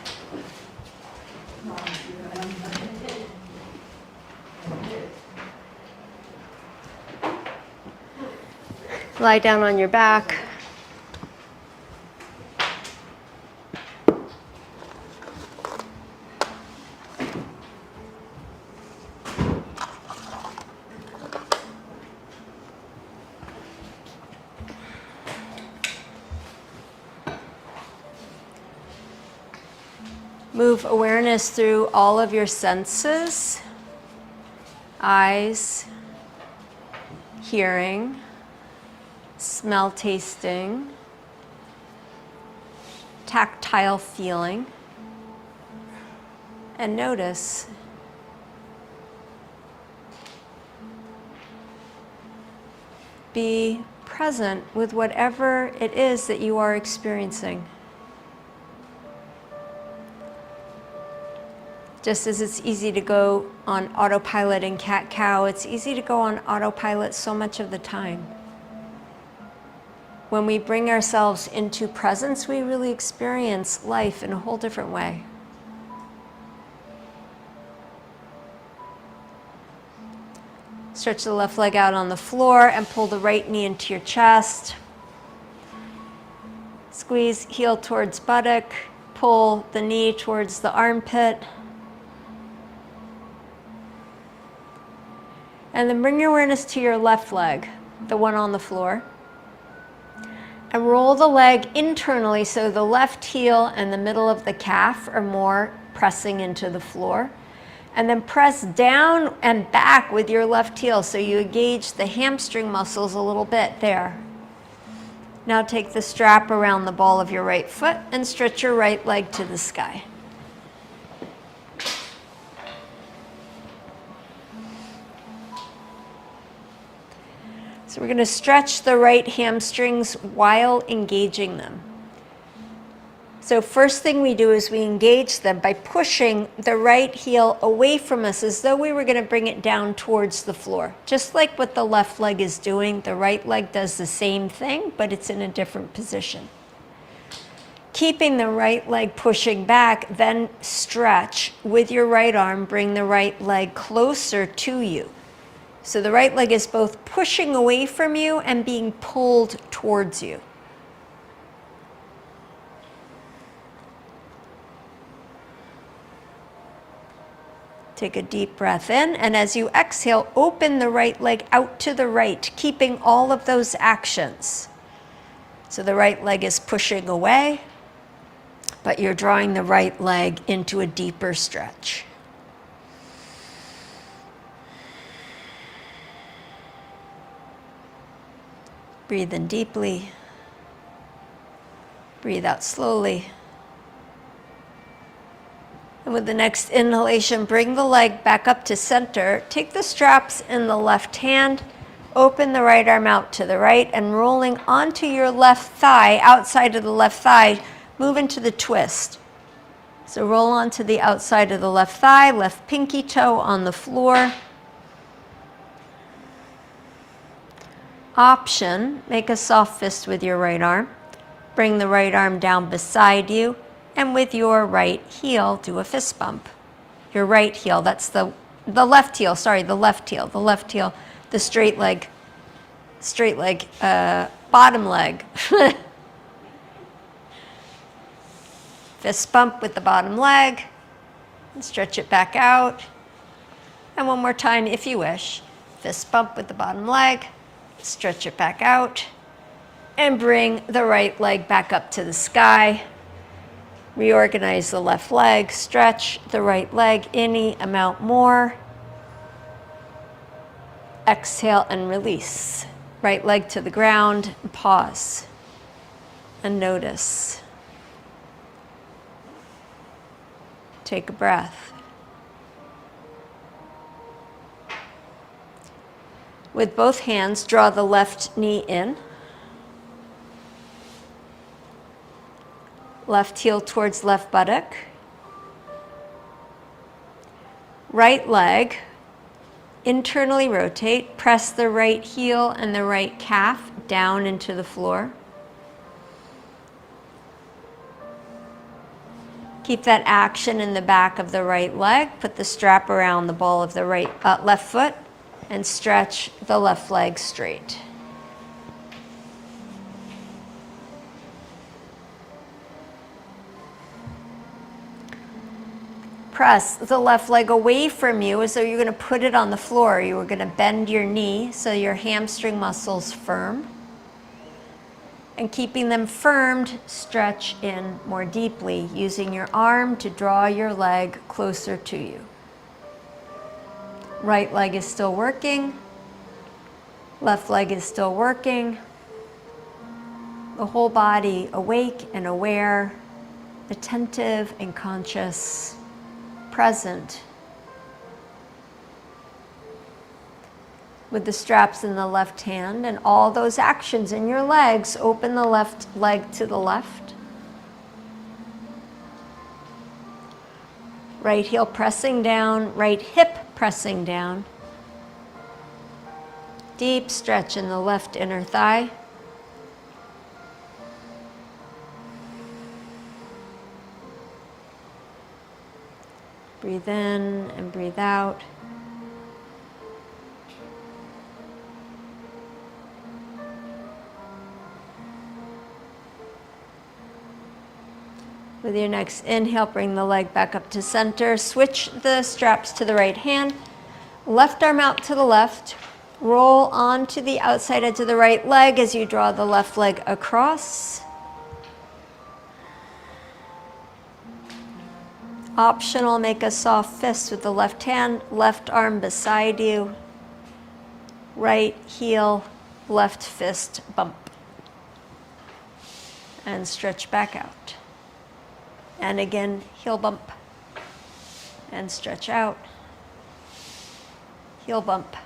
S1: Lie down on your back. Move awareness through all of your senses, eyes, hearing, smell, tasting, tactile feeling, and notice. Be present with whatever it is that you are experiencing. Just as it's easy to go on autopilot in cat-cow, it's easy to go on autopilot so much of the time. When we bring ourselves into presence, we really experience life in a whole different way. Stretch the left leg out on the floor and pull the right knee into your chest. Squeeze heel towards buttock, pull the knee towards the armpit. And then bring your awareness to your left leg. the one on the floor. And roll the leg internally so the left heel and the middle of the calf are more pressing into the floor. And then press down and back with your left heel so you engage the hamstring muscles a little bit there. Now take the strap around the ball of your right foot and stretch your right leg to the sky. So we're going to stretch the right hamstrings while engaging them. So first thing we do is we engage them by pushing the right heel away from us as though we were going to bring it down towards the floor. Just like what the left leg is doing, the right leg does the same thing, but it's in a different position. Keeping the right leg pushing back, then stretch with your right arm, bring the right leg closer to you. So the right leg is both pushing away from you and being pulled towards you. Take a deep breath in, and as you exhale, open the right leg out to the right, keeping all of those actions. So the right leg is pushing away, but you're drawing the right leg into a deeper stretch. Breathe in deeply. Breathe out slowly. And with the next inhalation, bring the leg back up to center. Take the straps in the left hand, open the right arm out to the right, and rolling onto your left thigh, outside of the left thigh, move into the twist. So roll onto the outside of the left thigh, left pinky toe on the floor. Option, make a soft fist with your right arm. Bring the right arm down beside you. And with your right heel, do a fist bump. Your right heel, that's the left heel, the straight leg, bottom leg. Fist bump with the bottom leg, and stretch it back out. And one more time if you wish. Fist bump with the bottom leg, stretch it back out, and bring the right leg back up to the sky. Reorganize the left leg, stretch the right leg any amount more. Exhale and release. Right leg to the ground, pause and notice. Take a breath. With both hands, draw the left knee in. Left heel towards left buttock. Right leg, internally rotate. Press the right heel and the right calf down into the floor. Keep that action in the back of the right leg. Put the strap around the ball of the left foot and stretch the left leg straight. Press the left leg away from you as though you're going to put it on the floor. You are going to bend your knee so your hamstring muscles firm. And keeping them firmed, stretch in more deeply, using your arm to draw your leg closer to you. Right leg is still working. Left leg is still working. The whole body awake and aware, attentive and conscious. Present. With the straps in the left hand and all those actions in your legs, open the left leg to the left. Right heel pressing down, right hip pressing down. Deep stretch in the left inner thigh. Breathe in and breathe out. With your next inhale, bring the leg back up to center. Switch the straps to the right hand. Left arm out to the left. Roll onto the outside edge of the right leg as you draw the left leg across. Optional, make a soft fist with the left hand, left arm beside you. Right heel, left fist bump. And stretch back out. And again, heel bump. And stretch out. Heel bump.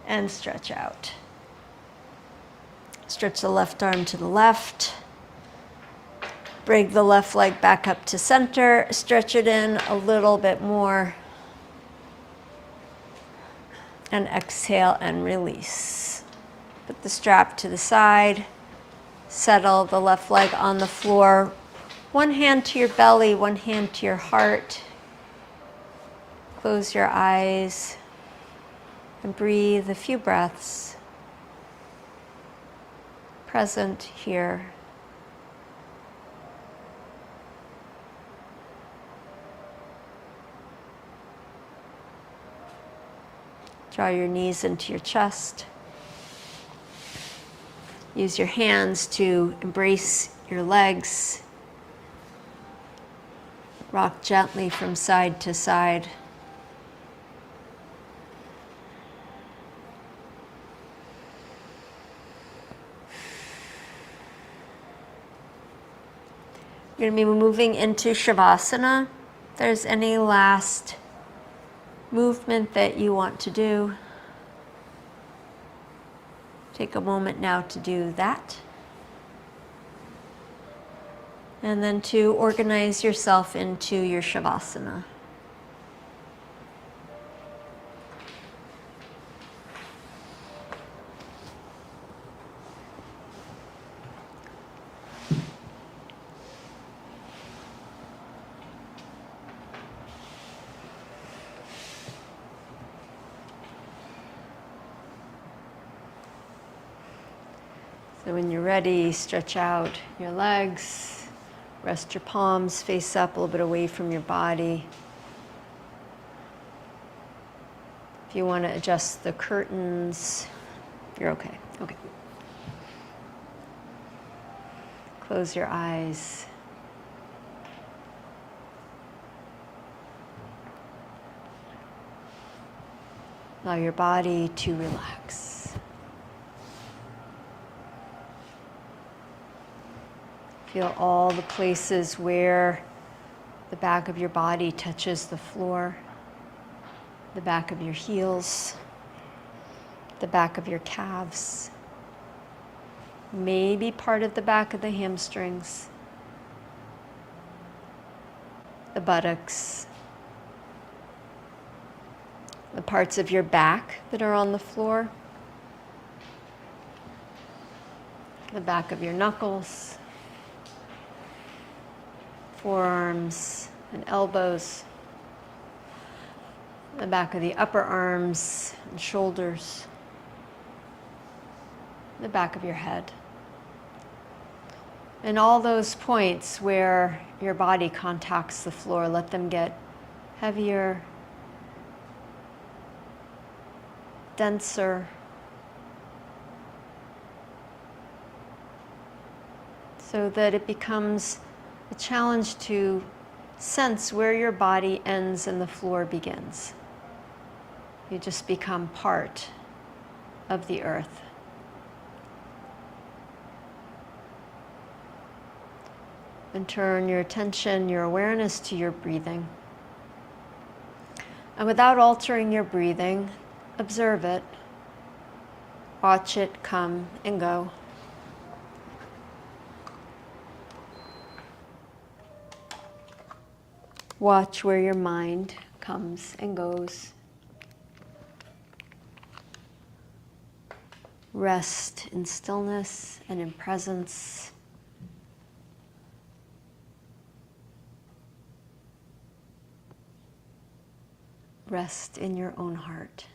S1: And stretch out. Stretch the left arm to the left. Bring the left leg back up to center. Stretch it in a little bit more. And exhale and release. Put the strap to the side. Settle the left leg on the floor. One hand to your belly, one hand to your heart. Close your eyes and breathe a few breaths. Present here. Draw your knees into your chest. Use your hands to embrace your legs. Rock gently from side to side. You're going to be moving into Shavasana. If there's any last movement that you want to do, take a moment now to do that. And then to organize yourself into your Shavasana. So when you're ready, stretch out your legs, rest your palms face up a little bit away from your body. If you want to adjust the curtains, you're okay. Okay. Close your eyes. Allow your body to relax. Feel all the places where the back of your body touches the floor, the back of your heels, the back of your calves, maybe part of the back of the hamstrings, the buttocks, the parts of your back that are on the floor, the back of your knuckles, forearms and elbows, the back of the upper arms and shoulders, the back of your head. And all those points where your body contacts the floor, let them get heavier, denser, so that it becomes a challenge to sense where your body ends and the floor begins. You just become part of the earth. And turn your attention, your awareness to your breathing. And without altering your breathing, observe it. Watch it come and go. Watch where your mind comes and goes. Rest in stillness and in presence. Rest in your own heart.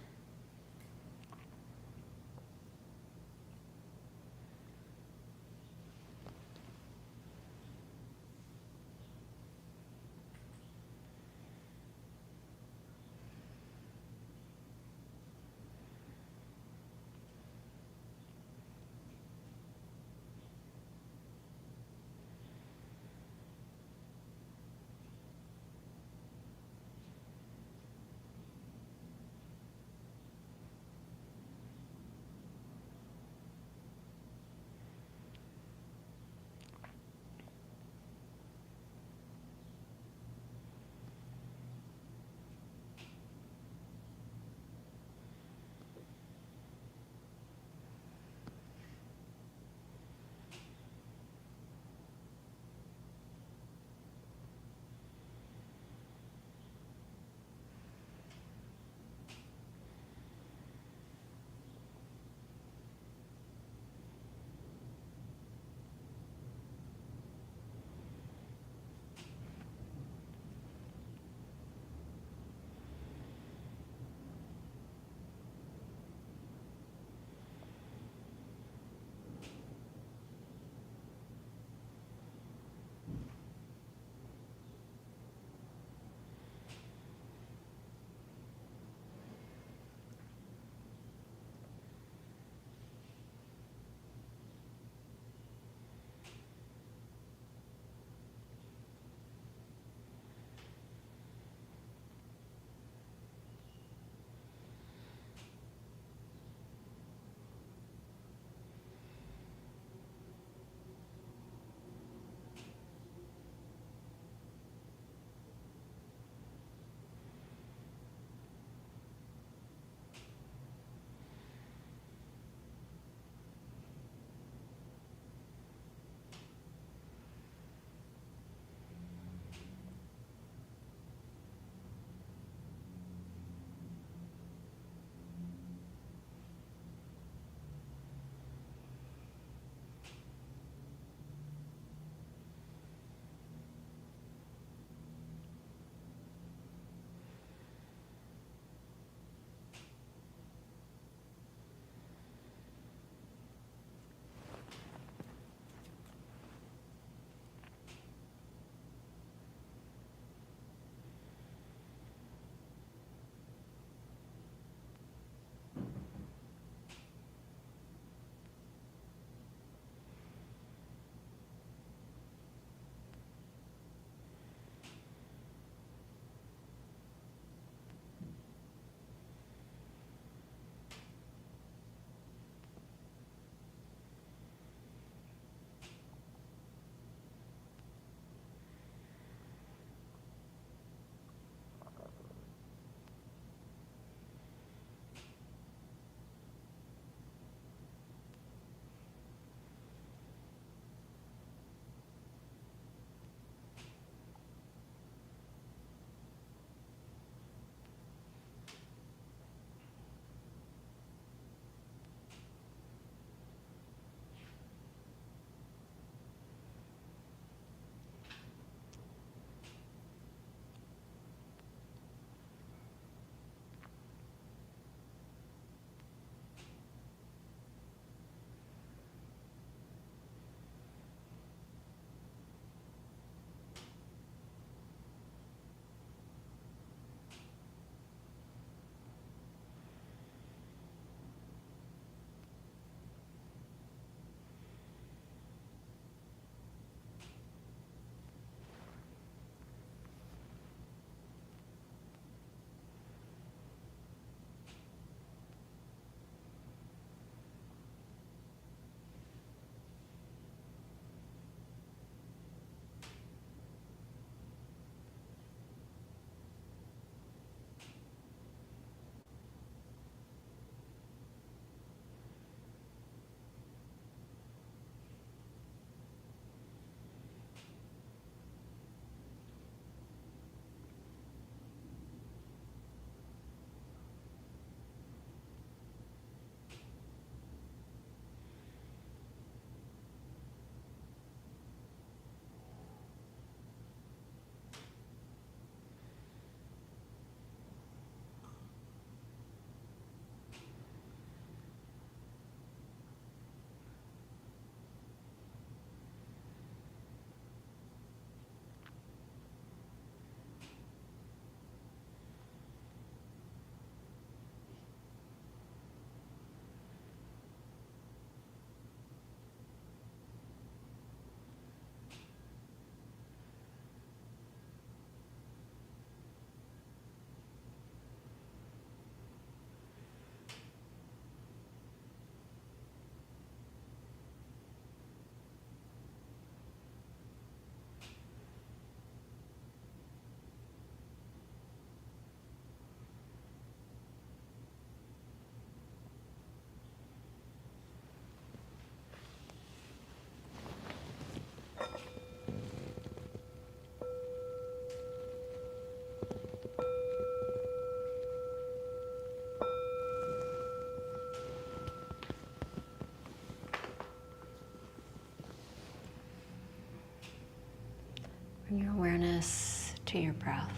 S1: Bring your awareness to your breath,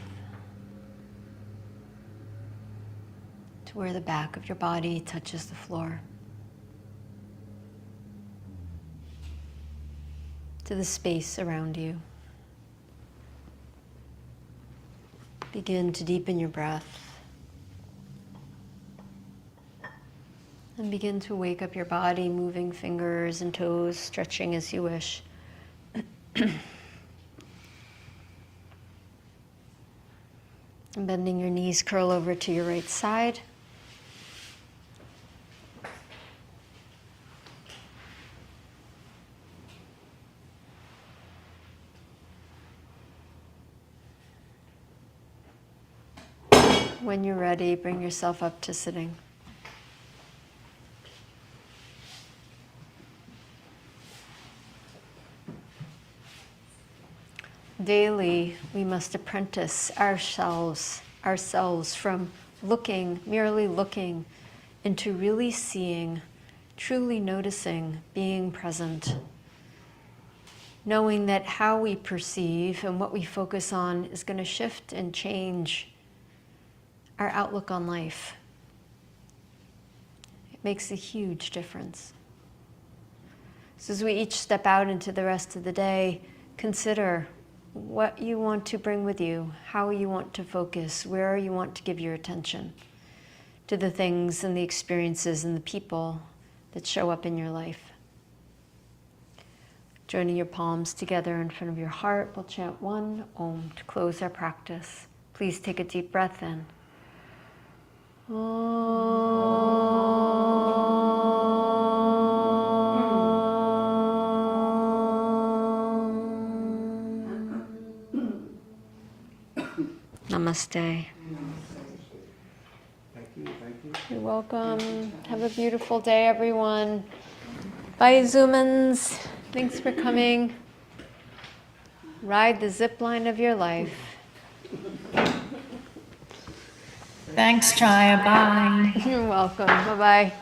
S1: to where the back of your body touches the floor, to the space around you. Begin to deepen your breath and begin to wake up your body, moving fingers and toes, stretching as you wish. And bending your knees, curl over to your right side. When you're ready, bring yourself up to sitting. Daily, we must apprentice ourselves from merely looking, into really seeing, truly noticing, being present. Knowing that how we perceive and what we focus on is going to shift and change our outlook on life. It makes a huge difference. So as we each step out into the rest of the day, consider what you want to bring with you, how you want to focus, where you want to give your attention to the things and the experiences and the people that show up in your life. Joining your palms together in front of your heart, we'll chant one Om to close our practice. Please take a deep breath in. Namaste.
S2: Thank you.
S1: You're welcome. Have a beautiful day, everyone. Bye, Zoomans. Thanks for coming. Ride the zip line of your life.
S3: Thanks, Chaya. Bye.
S1: You're welcome. Bye-bye.